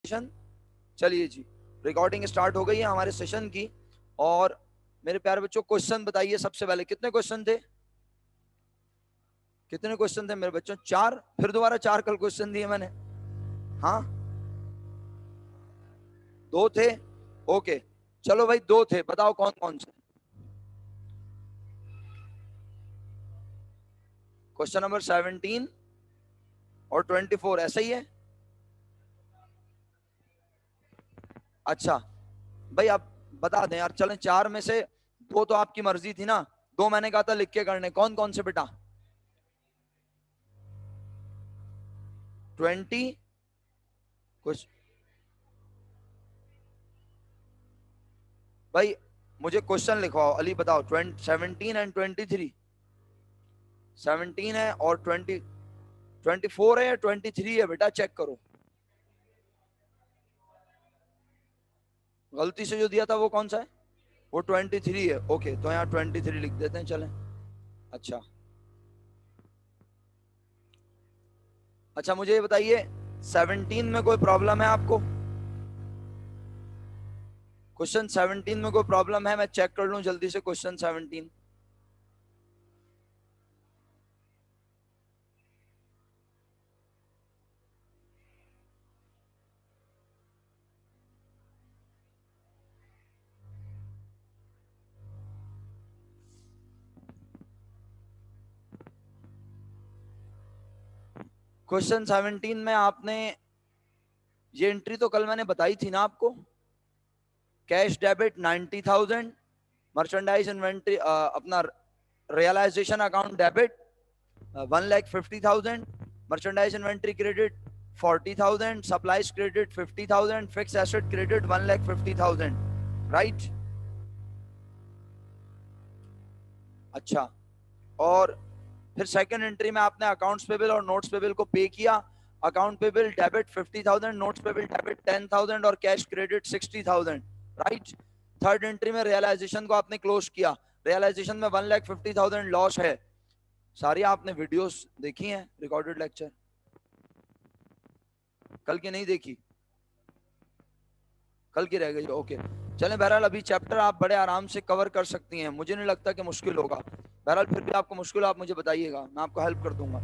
Session. चलिए जी, recording start हो गई है हमारे सेशन की। और मेरे प्यारे बच्चों, क्वेश्चन बताइए सबसे पहले, कितने क्वेश्चन थे? कितने क्वेश्चन थे मेरे बच्चों? 4? फिर दोबारा 4 कल क्वेश्चन दिए मैंने। हाँ, 2 थे। ओके, चलो भाई 2 थे, बताओ कौन कौन से? क्वेश्चन नंबर 17 और 24, ऐसा ही है? अच्छा भाई, आप बता दें यार। चलें, 4 में से 2 तो आपकी मर्जी थी ना, 2 मैंने कहा था लिख के करने। कौन कौन से बेटा? 20 कुछ भाई, मुझे क्वेश्चन लिखवाओ। अली बताओ, 17 एंड 23? 17 है और 24 है या 23 है बेटा? चेक करो। गलती से जो दिया था वो कौन सा है? वो 23 है। ओके, तो यहाँ 23 लिख देते हैं, चलें। अच्छा अच्छा, मुझे ये बताइए, 17 में कोई प्रॉब्लम है आपको? क्वेश्चन 17 में कोई प्रॉब्लम है? मैं चेक कर लूं जल्दी से क्वेश्चन 17। क्वेश्चन 17 में आपने ये एंट्री तो कल मैंने बताई थी ना आपको। कैश डेबिट 90,000, मर्चेंडाइज इन्वेंट्री अपना realisation account debit 1,50,000, merchandise inventory credit 40,000, supplies credit 50,000, fix asset credit 1,50,000, right? अच्छा, और फिर सेकंड एंट्री में आपने अकाउंट्स पेबल और नोट्स पेबल को पे किया। Account payable debit 50,000, notes payable debit 10,000 और cash credit 60,000, right? Third entry में रियलाइजेशन को आपने क्लोज किया। रियलाइजेशन में 1,50,000 लॉस है। सारी आपने वीडियोस देखी हैं, रिकॉर्डेड लेक्चर कल की नहीं देखी? कल की रह गई, ओके। चलें, बहरहाल अभी चैप्टर आप बड़े आराम से कवर कर सकती हैं, मुझे नहीं लगता कि मुश्किल होगा। बहरहाल फिर भी आपको मुश्किल, आप मुझे बताइएगा, मैं आपको हेल्प कर दूंगा।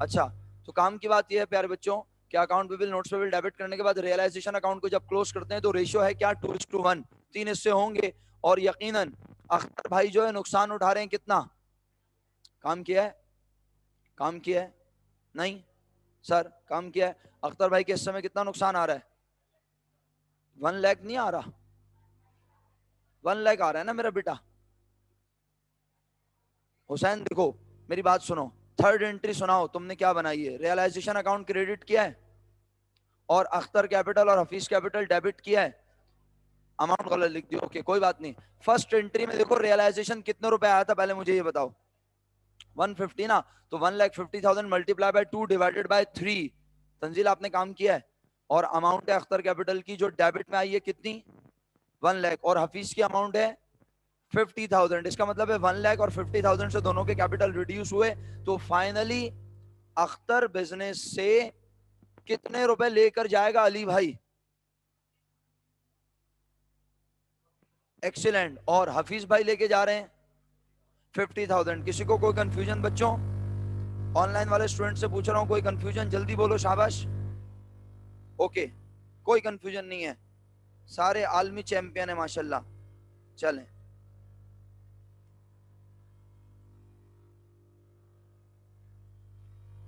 अच्छा, तो काम की बात यह है प्यारे बच्चों कि account payable notes payable debit करने के बाद रियलाइजेशन अकाउंट को जब क्लोज करते हैं तो रेशियो है क्या? 2:1, 3 हिस्से होंगे। और यकीनन अख्तर भाई जो है नुकसान उठा रहे हैं। कितना काम किया है? काम किया है? नहीं सर, काम किया है। अख्तर भाई के हिस्से में कितना नुकसान आ रहा है? 1 लाख नहीं आ रहा, 1 लाख आ रहा है ना मेरा बेटा। हुसैन देखो, मेरी बात सुनो। थर्ड एंट्री सुनाओ, तुमने क्या बनाई है? रियलाइजेशन अकाउंट क्रेडिट किया है और अख्तर कैपिटल और हफीज कैपिटल डेबिट किया है। अमाउंट गलत लिख दियो, ओके कोई बात नहीं। फर्स्ट एंट्री में देखो रियलाइजेशन कितने रुपए आया था, पहले मुझे ये बताओ। 150 ना, तो 1,50,000 multiply by 2 divided by 3। Tanzeel आपने काम किया है। और अमाउंट है अख्तर कैपिटल की जो डेबिट में आई है कितनी? 1 लाख। और हफीज की अमाउंट है 50,000। इसका मतलब है 1 लाख और 50,000 से दोनों के कैपिटल रिड्यूस हुए। तो फाइनली अख्तर बिजनेस से कितने रुपए लेकर जाएगा अली भाई? एक्सीलेंट। और हफीज भाई लेके जा रहे हैं 50,000। किसी को कोई कंफ्यूजन बच्चों? ऑनलाइन वाले स्टूडेंट से पूछ रहा हूं, कोई कंफ्यूजन? जल्दी बोलो, शाबाश। ओके, कोई कंफ्यूजन नहीं है, सारे आलमी चैंपियन है माशाल्लाह। चलें,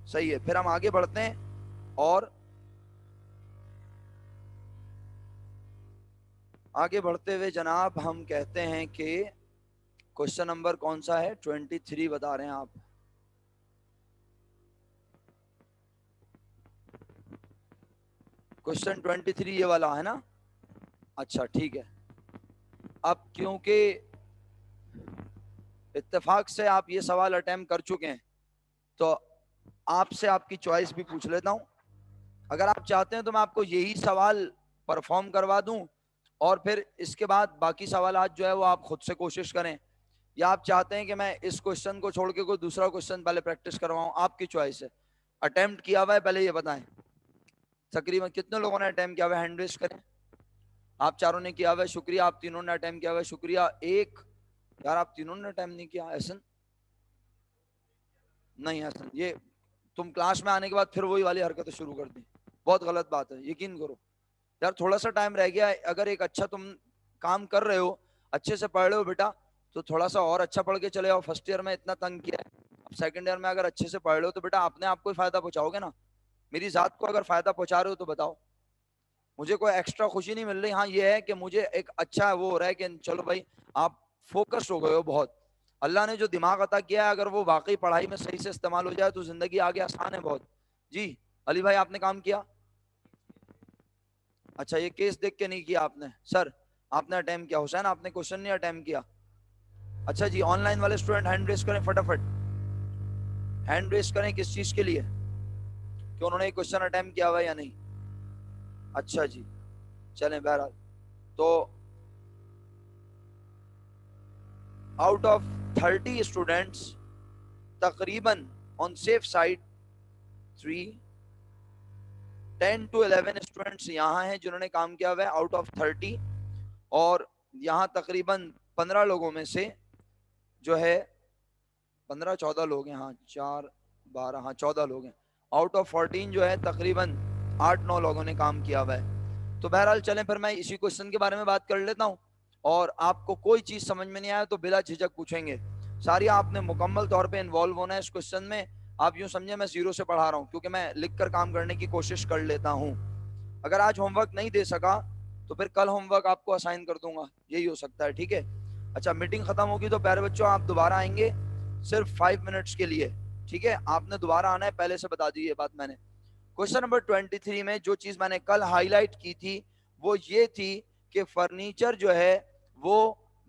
सही है, फिर हम आगे बढ़ते हैं। और आगे बढ़ते हुए जनाब हम कहते हैं कि क्वेश्चन नंबर कौन सा है? 23 बता रहे हैं आप। क्वेश्चन 23 ये वाला है ना? अच्छा ठीक है। अब क्योंकि इत्तेफाक से आप ये सवाल अटेम्प्ट कर चुके हैं तो आपसे आपकी चॉइस भी पूछ लेता हूं। अगर आप चाहते हैं तो मैं आपको यही सवाल परफॉर्म करवा दूं और फिर इसके बाद बाकी सवालात जो है वो आप खुद से कोशिश करें, या आप चाहते हैं कि मैं इस क्वेश्चन को छोड़ के कोई दूसरा क्वेश्चन पहले प्रैक्टिस करवाऊं? आपकी चॉइस है। अटेम्प्ट किया हुआ है, पहले ये बताएं। तकरीबन कितने लोगों ने अटेम्प्ट किया हुआ, हैंड रेज करें। आप चारों ने किया हुआ है, शुक्रिया। आप तीनों ने अटेम्प्ट किया हुआ है, शुक्रिया। एक यार आप तीनों ने अटेम्प्ट नहीं किया, एहसन नहीं, एहसन ये तुम क्लास में आने के बाद फिर वही वाली हरकतें शुरू कर दी, बहुत गलत बात है, यकीन करो यार। थोड़ा सा टाइम रह गया है, अगर एक अच्छा तुम काम कर रहे हो, अच्छे से पढ़ रहे हो बेटा, तो थोड़ा सा और अच्छा पढ़ के चले जाओ। फर्स्ट ईयर में इतना तंग किया है, अब सेकंड ईयर में अगर अच्छे से पढ़ रहे हो तो बेटा अपने आप को ही फायदा पहुंचाओगे ना। मेरी जात को अगर फायदा पहुंचा रहे हो तो बताओ, मुझे कोई एक्स्ट्रा खुशी नहीं मिल रही। हाँ ये है कि मुझे एक अच्छा वो हो रहा है कि चलो भाई आप फोकस हो गए हो बहुत। अल्लाह ने जो दिमाग अता किया है, अगर वो वाकई पढ़ाई में सही से इस्तेमाल हो जाए तो जिंदगी आगे आसान है बहुत। जी अली भाई आपने काम किया? अच्छा ये केस देख के नहीं किया आपने सर, आपने अटेम्प्ट किया। हुसैन आपने क्वेश्चन नहीं अटेम्प्ट किया? अच्छा जी, ऑनलाइन वाले स्टूडेंट हैंड रेस करें फटाफट, हैंड रेस करें किस चीज के लिए, कि उन्होंने क्वेश्चन अटेम्प्ट किया हुआ या नहीं। अच्छा जी चलें, बहरहाल तो आउट ऑफ 30 स्टूडेंट्स तकरीबन on safe side 10 to 11 students यहाँ हैं जिन्होंने काम किया हुआ है आउट ऑफ 30। और यहाँ तकरीबन 15 लोगों में से जो है 15-14 लोग हैं, हाँ 4-12, हाँ 14 लोग हैं। आउट ऑफ 14 जो है तकरीबन 8-9 लोगों ने काम किया हुआ है। तो बहरहाल चलें फिर मैं इसी क्वेश्चन के बारे में बात कर लेता हूँ, और आपको कोई चीज समझ में नहीं आया तो बिला झिझक पूछेंगे। सारी आपने मुकम्मल तौर पे इन्वॉल्व होना है इस क्वेश्चन में। आप यूं समझे मैं जीरो से पढ़ा रहा हूँ, क्योंकि मैं लिख कर काम करने की कोशिश कर लेता हूँ। अगर आज होमवर्क नहीं दे सका तो फिर कल होमवर्क आपको असाइन कर दूंगा, यही हो सकता है, ठीक है। अच्छा मीटिंग खत्म होगी तो प्यारे बच्चों आप दोबारा आएंगे सिर्फ 5 मिनट्स के लिए, ठीक है। आपने दोबारा आना है, पहले से बता दी ये बात मैंने। क्वेश्चन नंबर 23 में जो चीज मैंने कल हाईलाइट की थी वो ये थी कि फर्नीचर जो है वो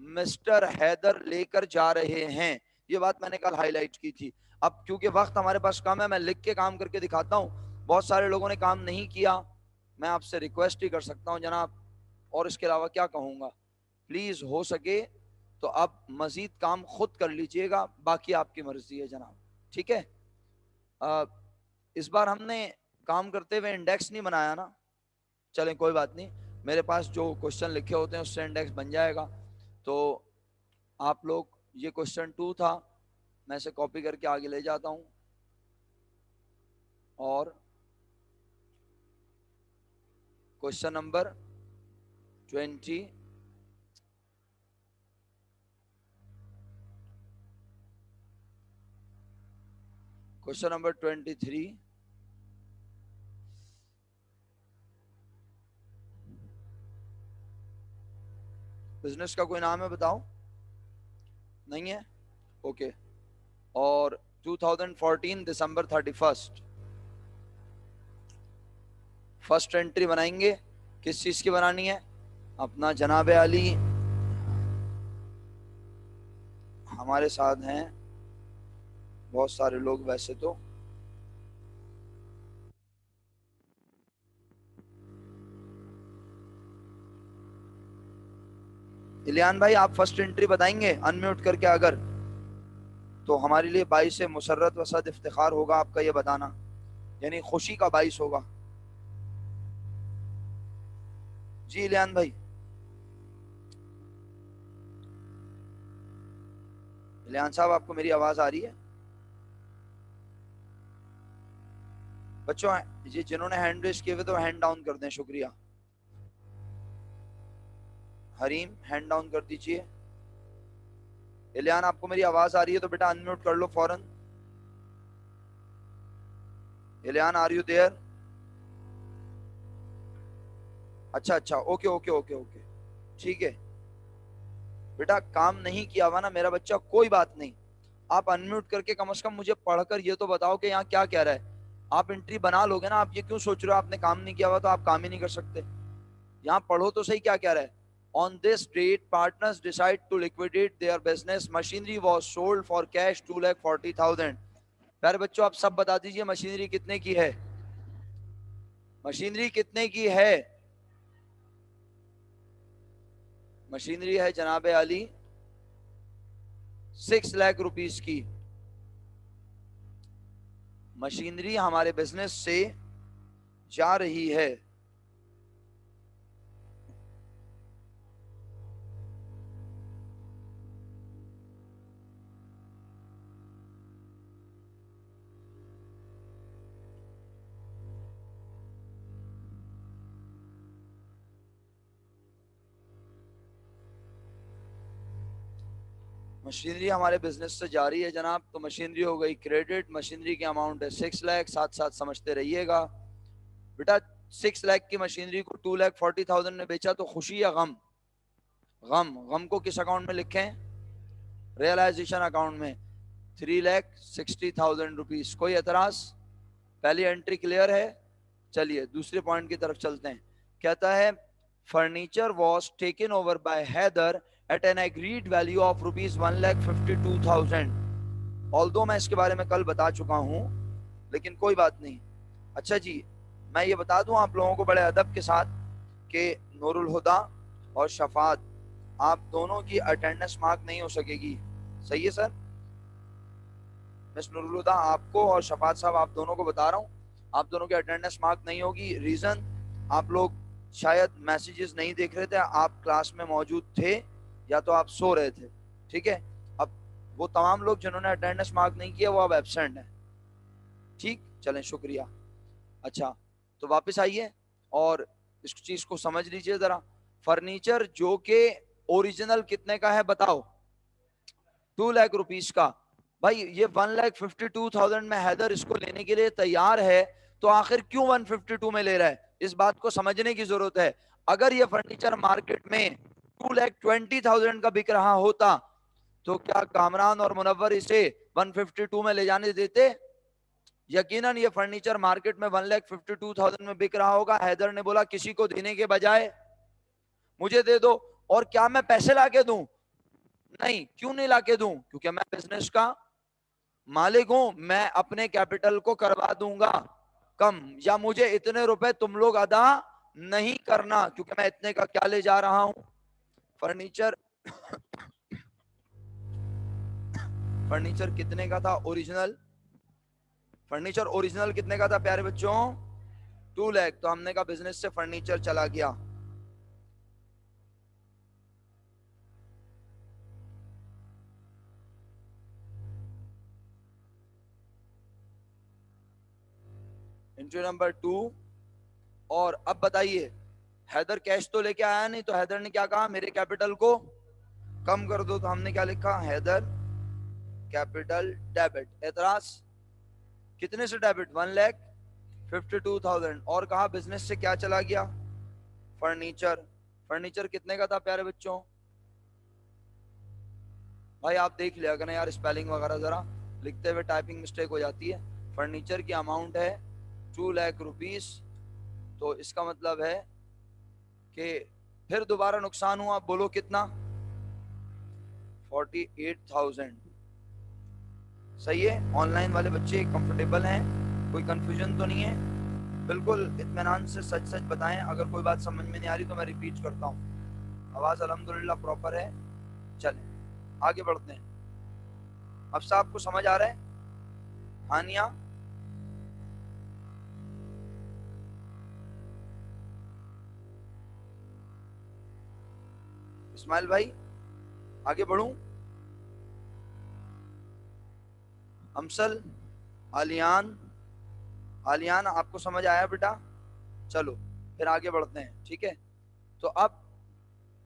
मिस्टर हैदर लेकर जा रहे हैं, ये बात मैंने कल हाईलाइट की थी। अब क्योंकि वक्त हमारे पास कम है, मैं लिख के काम करके दिखाता हूँ। बहुत सारे लोगों ने काम नहीं किया, मैं आपसे रिक्वेस्ट ही कर सकता हूँ जनाब, और इसके अलावा क्या कहूँगा, प्लीज हो सके तो आप मजीद काम खुद कर लीजिएगा, बाकी आपकी मर्जी है जनाब, ठीक है। इस बार हमने काम करते हुए इंडेक्स नहीं बनाया ना, चलें कोई बात नहीं, मेरे पास जो क्वेश्चन लिखे होते हैं उससे इंडेक्स बन जाएगा। तो आप लोग, ये क्वेश्चन 2 था, मैं इसे कॉपी करके आगे ले जाता हूं, और question number 20 question number 23, business का कोई नाम है बताओ? नहीं है, ओके। और 2014 दिसंबर 31 फर्स्ट एंट्री बनाएंगे, किस चीज की बनानी है? अपना जनाब अली हमारे साथ हैं, बहुत सारे लोग वैसे तो। इलियान भाई आप फर्स्ट एंट्री बताएंगे अनम्यूट करके, अगर तो हमारे लिए बाइस से मुसर्रत व सद इफ्तिखार होगा आपका ये बताना, यानी खुशी का बाइस होगा। जी इलियान भाई। इलियान साहब आपको मेरी आवाज आ रही है? बच्चों ये जिन्होंने हैंड रेस किए हुए तो हैंड डाउन कर दें, शुक्रिया। हरीम हैंड डाउन कर दीजिए। इलियान आपको मेरी आवाज आ रही है तो बेटा अनम्यूट कर लो फौरन। इलियान आर यू देयर? अच्छा अच्छा, ओके ओके ओके ओके, ठीक है। बेटा काम नहीं किया हुआ ना मेरा बच्चा, कोई बात नहीं, आप अनम्यूट करके कम से कम मुझे पढ़कर ये तो बताओ कि यहाँ क्या कह रहा है। आप एंट्री बना लोगे ना, आप ये क्यों सोच रहे हो आपने काम नहीं किया हुआ तो आप काम ही नहीं कर सकते। यहाँ पढ़ो तो सही क्या कह रहा है। On this date partners decide to liquidate their business, machinery was sold for cash 2,40,000। प्यारे बच्चों आप सब बता दीजिए मशीनरी कितने की है, मशीनरी कितने की है? मशीनरी है जनाब अली 6 लाख रुपीस की। मशीनरी हमारे बिजनेस से जा रही है। मशीनरी हमारे बिजनेस से जारी है जनाब, तो मशीनरी हो गई क्रेडिट। मशीनरी की अमाउंट है 6 लाख, साथ साथ समझते रहिएगा बेटा। 6 लाख की मशीनरी को 2,40,000 में बेचा तो खुशी या गम? गम। गम को किस अकाउंट में लिखें? रियलाइजेशन अकाउंट में। 3,60,000 रुपीज। कोई एतराज? पहली एंट्री क्लियर है। चलिए दूसरे पॉइंट की तरफ चलते हैं। कहता है furniture was taken over by Haider at an agreed value of rupees 1,52,000। Although मैं इसके बारे में कल बता चुका हूं, लेकिन कोई बात नहीं। अच्छा जी, मैं ये बता दूं आप लोगों को बड़े अदब के साथ कि नूरुल हुदा और शफात, आप दोनों की अटेंडेंस मार्क नहीं हो सकेगी। सही है सर? मिस नूरुल हुदा आपको और शफात साहब आप दोनों को बता रहा हूं, आप दोनों की अटेंडेंस मार्क नहीं होगी। रीजन, आप लोग शायद मैसेजेस नहीं देख रहे थे, आप क्लास में मौजूद थे या तो आप सो रहे थे। ठीक है, अब वो तमाम लोग जिन्होंने अटेंडेंस मार्क नहीं किया वो अब एब्सेंट है। ठीक, चलें, शुक्रिया। अच्छा, तो वापस आइए और इस चीज को समझ लीजिए जरा। फर्नीचर जो के ओरिजिनल कितने का है बताओ? 2 लाख रुपीस का। भाई ये 1,52,000 में हैदर इसको लेने के लिए तैयार है, तो आखिर क्यों 152 में ले रहा है? इस बात को समझने की जरूरत है। अगर ये फर्नीचर मार्केट में 2,20,000 का बिक रहा होता तो क्या कामरान और मुनव्वर इसे 152 में ले जाने देते? यकीनन ये फर्नीचर मार्केट में 1,52,000 में बिक रहा होगा। हैदर ने बोला किसी को देने के बजाय मुझे दे दो। और क्या मैं पैसे लाके दूं? नहीं। क्यों नहीं लाके दूं? क्योंकि मैं बिजनेस का मालिक हूं। मैं अपने कैपिटल को करवा दूंगा कम, या मुझे इतने रुपए तुम लोग अदा नहीं करना, क्योंकि मैं इतने का क्या ले जा रहा हूं? फर्नीचर। फर्नीचर कितने का था ओरिजिनल? फर्नीचर ओरिजिनल कितने का था प्यारे बच्चों? 2 लाख। तो हमने कहा बिजनेस से फर्नीचर चला गया। Entry number 2। और अब बताइए, हैदर कैश तो लेके आया नहीं, तो हैदर ने क्या कहा? मेरे कैपिटल को कम कर दो। तो हमने क्या लिखा? Haider capital debit. एतराज? कितने से डेबिट? 1,52,000। और कहा बिजनेस से क्या चला गया? फर्नीचर। फर्नीचर कितने का था प्यारे बच्चों? भाई आप देख लिया करें यार, स्पेलिंग वगैरह जरा लिखते हुए टाइपिंग मिस्टेक हो जाती है। फर्नीचर की अमाउंट है 2 लाख रुपीस। तो इसका मतलब है कि फिर दोबारा नुकसान हुआ। बोलो कितना? 48,000। सही है? ऑनलाइन वाले बच्चे कंफर्टेबल हैं? कोई कंफ्यूजन तो नहीं है? बिल्कुल इत्मीनान से सच सच बताएं। अगर कोई बात समझ में नहीं आ रही तो मैं रिपीट करता हूँ। आवाज अल्हम्दुलिल्लाह प्रॉपर है। चलें आगे बढ़ते हैं। अब साहब को समझ आ रहा है? हानिया? इस्माइल भाई आगे बढ़ूं? अमसल? आलियान? आलियान आपको समझ आया बेटा? चलो फिर आगे बढ़ते हैं। ठीक है, तो अब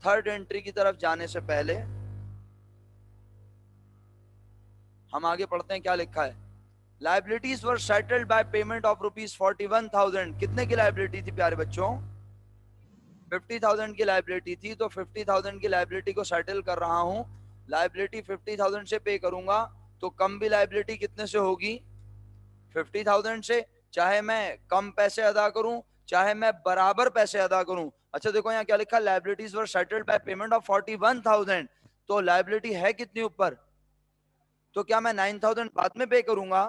थर्ड एंट्री की तरफ जाने से पहले हम आगे पढ़ते हैं। क्या लिखा है? Liabilities were settled by payment of rupees 41,000। कितने की लाइबिलिटी थी प्यारे बच्चों? 50,000 की लाइबिलिटी थी। तो 50,000 की लाइबिलिटी को सेटल कर रहा हूं। लाइबिलिटी 50,000 से पे करूंगा, तो कम भी लाइबिलिटी कितने से होगी? 50,000 से। चाहे मैं कम पैसे अदा करूं, चाहे मैं बराबर पैसे अदा करूं। अच्छा देखो यहाँ क्या लिखा? Liabilities were settled by payment of 41,000। तो लाइबिलिटी है कितनी ऊपर? तो क्या मैं 9,000 बाद में पे करूंगा?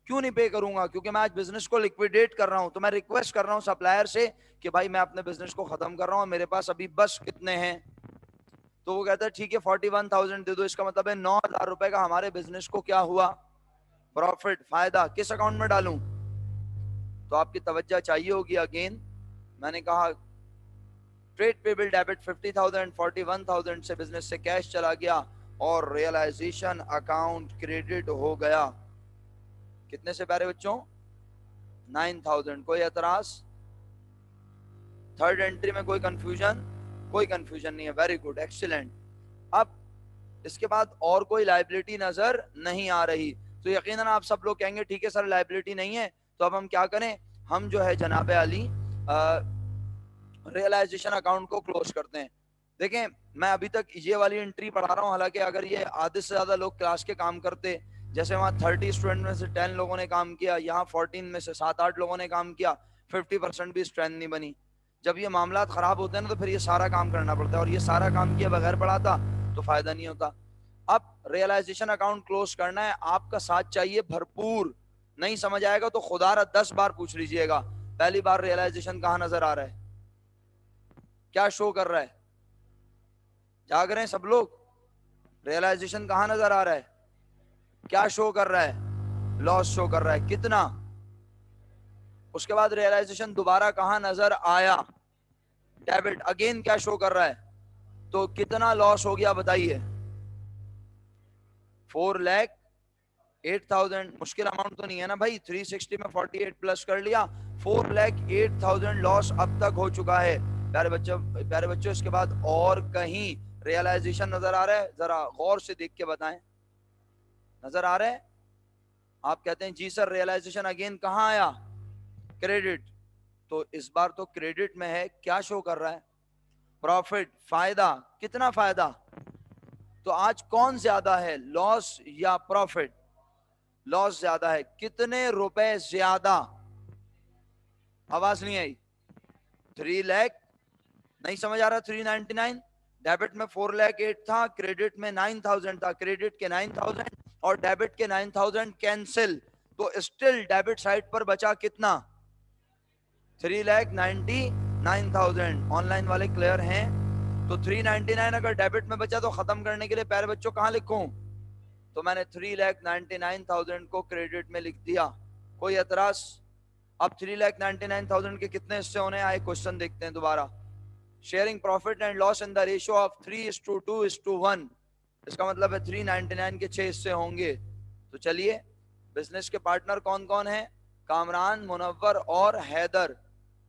क्यों नहीं पे करूंगा? क्योंकि मैं आज बिजनेस को लिक्विडेट कर रहा हूं। तो मैं रिक्वेस्ट कर रहा हूं सप्लायर से कि भाई मैं अपने बिजनेस को खत्म कर रहा हूं, मेरे पास अभी बस कितने हैं? तो वो कहता है ठीक है 41,000 दे दो। इसका मतलब है 9,000 रुपए का हमारे बिजनेस को क्या हुआ? प्रॉफिट, फायदा। किस अकाउंट में डालूं? तो आपकी तवज्जो चाहिए होगी। अगेन मैंने कहा ट्रेड पेबल डेबिट 50,000 41,000 से बिजनेस से कैश चला गया और रियलाइजेशन अकाउंट क्रेडिट हो गया। कितने से प्यारे बच्चों? 9,000। कोई एतराज? थर्ड एंट्री में कोई कंफ्यूजन? कोई कंफ्यूजन नहीं है। Very good, excellent. अब इसके बाद और कोई लायबिलिटी नजर नहीं आ रही, तो यकीनन आप सब लोग कहेंगे ठीक है सर लायबिलिटी नहीं है, तो अब हम क्या करें? हम जो है जनाब अली रियलाइजेशन अकाउंट को क्लोज करते हैं। देखें मैं अभी तक ये वाली एंट्री पढ़ा रहा हूँ, हालांकि अगर ये आधे से ज्यादा लोग क्लास के काम करते, जैसे वहाँ 30 स्टूडेंट में से 10 लोगों ने काम किया, यहाँ 14 में से 7-8 लोगों ने काम किया, 50% भी स्ट्रेंथ नहीं बनी। जब ये मामला खराब होते हैं ना, तो फिर ये सारा काम करना पड़ता है, और ये सारा काम किया बगैर पढ़ाता तो फायदा नहीं होता। अब रियलाइजेशन अकाउंट क्लोज करना है, आपका साथ चाहिए भरपूर। नहीं समझ आएगा तो खुदारा 10 बार पूछ लीजिएगा। पहली बार रियलाइजेशन कहाँ नजर आ रहा है? क्या शो कर रहा है? जाग रहे हैं सब लोग? रियलाइजेशन कहाँ नजर आ रहा है? क्या शो कर रहा है? लॉस शो कर रहा है। कितना? उसके बाद रियलाइजेशन दोबारा कहाँ नजर आया? डेबिट। अगेन क्या शो कर रहा है? तो कितना लॉस हो गया बताइए? 4,08,000। मुश्किल अमाउंट तो नहीं है ना भाई? 360 में 48 प्लस कर लिया, 4,08,000 लॉस अब तक हो चुका है। प्यारे बच्चों इसके बाद और कहीं रियलाइजेशन नजर आ रहा है? जरा गौर से देख के बताएं, नजर आ रहा है? आप कहते हैं जी सर रियलाइजेशन अगेन कहाँ आया? क्रेडिट। तो इस बार तो क्रेडिट में है। क्या शो कर रहा है? प्रॉफिट, फायदा। कितना फायदा? तो आज कौन ज्यादा है, लॉस या प्रॉफिट? लॉस ज्यादा है। कितने रुपए ज्यादा? आवाज नहीं आई। 3 लाख। नहीं समझ आ रहा? 399। डेबिट में 4,08,000 था, क्रेडिट में 9,000 था। क्रेडिट के 9,000 और डेबिट के 9,000 कैंसिल, तो स्टिल डेबिट साइड पर बचा कितना? 3,99,000। ऑनलाइन वाले क्लियर हैं? तो 399 अगर डेबिट में बचा तो खत्म करने के लिए प्यारे बच्चों कहां लिखूं? तो मैंने 3,99,000 को क्रेडिट में लिख दिया। कोई एतराज? अब 3,99,000 के कितने हिस्से होने आए? क्वेश्चन देखते हैं दोबारा। Sharing profit and loss in the ratio of 3:2:1। इसका मतलब है 399 के 6 हिस्से होंगे। तो चलिए, बिजनेस के पार्टनर कौन कौन है? कामरान, मुनव्वर और हैदर।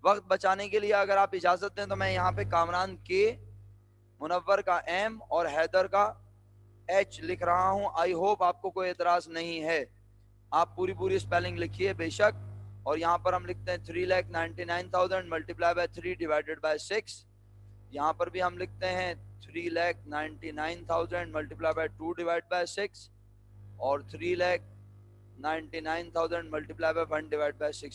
वक्त बचाने के लिए अगर आप इजाजत दें तो मैं यहाँ पे कामरान के, मुनव्वर का एम और हैदर का एच लिख रहा हूं। आई होप आपको कोई एतराज नहीं है। आप पूरी पूरी स्पेलिंग लिखिए बेशक। और यहाँ पर हम लिखते हैं 3,99,000 मल्टीप्लाई बाय 3 डिवाइडेड बाय 6। यहाँ पर भी हम लिखते हैं 3,99,000 मल्टीप्लाई बाय 2 डिवाइड बाय 6 और 3,99,000 मल्टीप्लाई बाय 1 डिवाइड बाय 6।